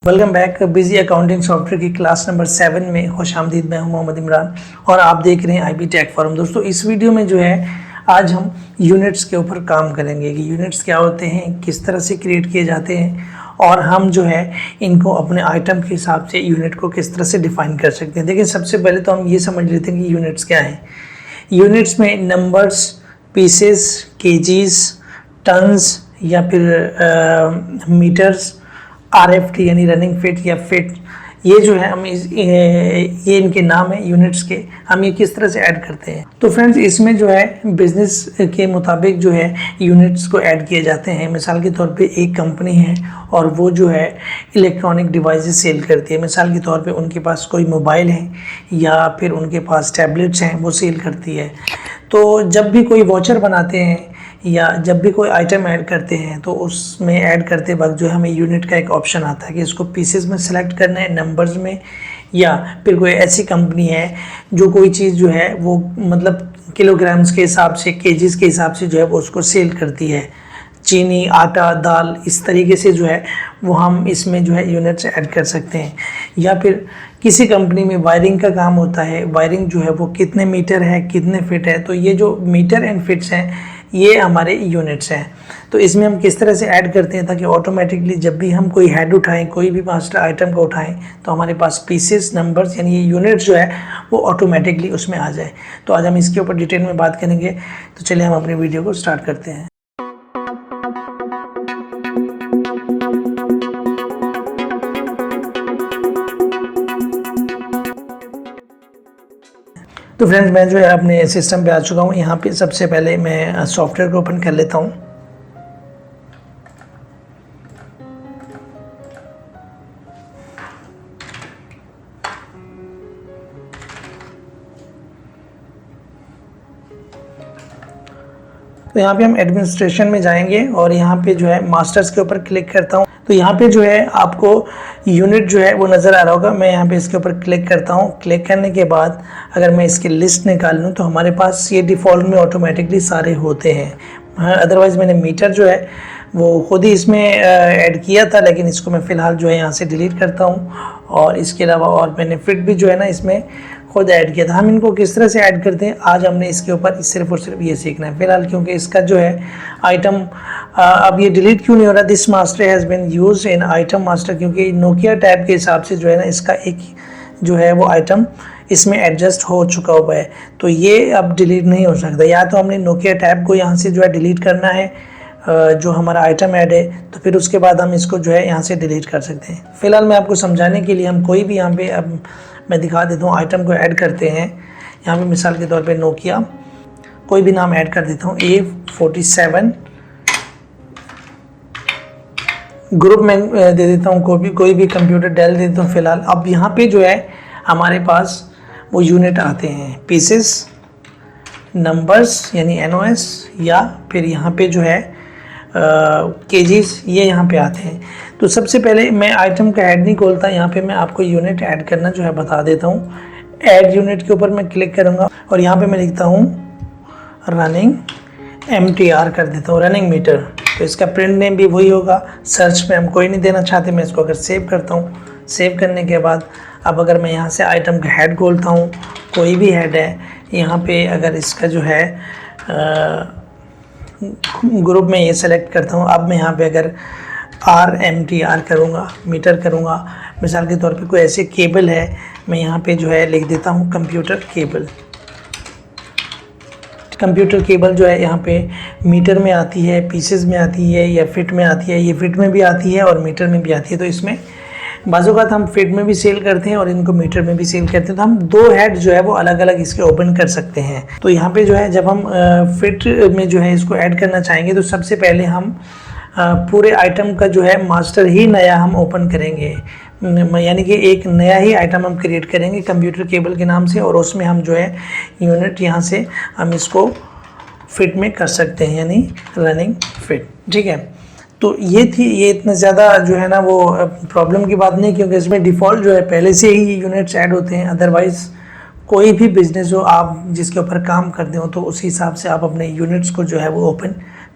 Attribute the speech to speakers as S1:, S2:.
S1: Welcome back. Busy accounting software की class number 7 में खुश आमदीद। मैं हूं मोहम्मद इमरान और आप देख रहे हैं आईबी टेक फॉरम। दोस्तों, इस वीडियो में जो है आज हम यूनिट्स के ऊपर काम करेंगे कि यूनिट्स क्या होते हैं, किस तरह से क्रिएट किए जाते हैं और हम जो है इनको अपने आइटम के हिसाब से यूनिट को किस तरह से डिफाइन कर सकते हैं। देखिए, सबसे पहले तो हम ये समझ लेते हैं कि यूनिट्स क्या हैं। यूनिट्स में नंबर्स, पीसेस, केजीज, टन्स या फिर मीटर्स, आरएफटी यानी रनिंग फिट या फिट, ये जो है हम ये इनके नाम है यूनिट्स के। हम ये किस तरह से ऐड करते हैं। तो फ्रेंड्स, इसमें जो है बिजनेस के मुताबिक जो है यूनिट्स को ऐड किए जाते हैं। मिसाल के तौर पे एक कंपनी है और वो जो है इलेक्ट्रॉनिक डिवाइसेस सेल करती है। मिसाल के तौर पे उनके पास कोई मोबाइल है या फिर उनके पास टैबलेट्स हैं, वो सेल करती है। तो जब भी कोई वाउचर बनाते हैं या जब भी कोई आइटम ऐड करते हैं तो उसमें ऐड करते वक्त जो है हमें यूनिट का एक ऑप्शन आता है कि इसको पीसेस में सेलेक्ट करना है, नंबर्स में, या फिर कोई ऐसी कंपनी है जो कोई चीज़ जो है वो मतलब किलोग्राम्स के हिसाब से, केजीज के हिसाब से जो है वो उसको सेल करती है। चीनी, आटा, दाल, इस तरीके से जो है वो हम इसमें जो है यूनिट्स ऐड कर सकते हैं। या फिर किसी कंपनी में वायरिंग का काम होता है, वायरिंग जो है वो कितने मीटर है, कितने फिट है, तो ये जो मीटर एंड फिट्स हैं ये हमारे यूनिट्स हैं। तो इसमें हम किस तरह से ऐड करते हैं ताकि ऑटोमेटिकली जब भी हम कोई हेड उठाएं, कोई भी मास्टर आइटम को उठाएं, तो हमारे पास पीसेस, नंबर्स यानी ये यूनिट्स जो है वो ऑटोमेटिकली उसमें आ जाए। तो आज हम इसके ऊपर डिटेल में बात करेंगे। तो चलिए हम अपनी वीडियो को स्टार्ट करते हैं। तो फ्रेंड्स, मैं जो है अपने सिस्टम पे आ चुका हूँ। यहाँ पे सबसे पहले मैं सॉफ्टवेयर को ओपन कर लेता हूँ। तो यहाँ पे हम एडमिनिस्ट्रेशन में जाएंगे और यहाँ पे जो है मास्टर्स के ऊपर क्लिक करता हूँ। तो यहाँ पे जो है आपको यूनिट जो है वो नज़र आ रहा होगा। मैं यहाँ पे इसके ऊपर क्लिक करता हूँ। क्लिक करने के बाद अगर मैं इसकी लिस्ट निकाल लूँ तो हमारे पास ये डिफ़ॉल्ट में ऑटोमेटिकली सारे होते हैं। अदरवाइज़ मैंने मीटर जो है वो खुद ही इसमें ऐड किया था, लेकिन इसको मैं फ़िलहाल जो है यहाँ से डिलीट करता हूँ। और इसके अलावा और मैंने फिट भी जो है ना इसमें खुद ऐड किया था। हम इनको किस तरह से ऐड करते हैं आज हमने इसके ऊपर सिर्फ और सिर्फ ये सीखना है फ़िलहाल, क्योंकि इसका जो है आइटम अब ये डिलीट क्यों नहीं हो रहा। This master has been used in item master, क्योंकि नोकिया टैब के हिसाब से जो है ना इसका एक जो है वो आइटम इसमें एडजस्ट हो चुका हुआ है। तो ये अब डिलीट नहीं हो सकता। या तो हमने नोकिया टैब को यहाँ से जो है डिलीट करना है जो हमारा आइटम ऐड है, तो फिर उसके बाद हम इसको जो है यहाँ से डिलीट कर सकते हैं। फ़िलहाल मैं आपको समझाने के लिए हम कोई भी यहाँ पे अब मैं दिखा देता हूँ आइटम को ऐड करते हैं। यहाँ पे मिसाल के तौर पे नोकिया कोई भी नाम ऐड कर देता हूँ, A47 ग्रुप में दे देता हूँ, कोई भी कंप्यूटर डेल दे देता हूँ फ़िलहाल। अब यहाँ पे जो है हमारे पास वो यूनिट आते हैं, पीसेस, नंबर्स यानी NOS, या फिर यहाँ पे जो है केजीज, ये यहाँ पे आते हैं। तो सबसे पहले मैं आइटम का ऐड नहीं खोलता, यहाँ पे मैं आपको यूनिट ऐड करना जो है बता देता हूँ। ऐड यूनिट के ऊपर मैं क्लिक करूँगा और यहाँ पे मैं लिखता हूँ रनिंग MTR कर देता हूँ, रनिंग मीटर। तो इसका प्रिंट नेम भी वही होगा। सर्च में हम कोई नहीं देना चाहते, मैं इसको अगर सेव करता हूँ, सेव करने के बाद अब अगर मैं यहाँ से आइटम का हेड खोलता हूँ, कोई भी हेड है, यहाँ पे अगर इसका जो है ग्रुप में ये सेलेक्ट करता हूँ। अब मैं यहाँ पे अगर RMTR करूँगा, मीटर करूँगा, मिसाल के तौर पे कोई ऐसे केबल है, मैं यहाँ पे जो है लिख देता हूँ कंप्यूटर केबल। कंप्यूटर केबल जो है यहाँ पे मीटर में आती है, पीसेस में आती है या फिट में आती है। ये फिट में भी आती है और मीटर में भी आती है। तो इसमें बाज़-औक़ात हम फिट में भी सेल करते हैं और इनको मीटर में भी सेल करते हैं। तो हम दो हेड जो है वो अलग अलग इसके ओपन कर सकते हैं। तो यहाँ पे जो है जब हम फिट में जो है इसको ऐड करना चाहेंगे तो सबसे पहले हम पूरे आइटम का जो है मास्टर ही नया हम ओपन करेंगे, यानी कि एक नया ही आइटम हम क्रिएट करेंगे कंप्यूटर केबल के नाम से, और उसमें हम जो है यूनिट यहाँ से हम इसको फिट में कर सकते हैं, यानी रनिंग फिट। ठीक है, तो ये थी, ये इतना ज़्यादा जो है ना वो प्रॉब्लम की बात नहीं, क्योंकि इसमें डिफ़ॉल्ट जो है पहले से ही यूनिट्स ऐड होते हैं। अदरवाइज़ कोई भी बिज़नेस हो आप जिसके ऊपर काम करते हो तो उस हिसाब से आप अपने यूनिट्स को जो है वो ओपन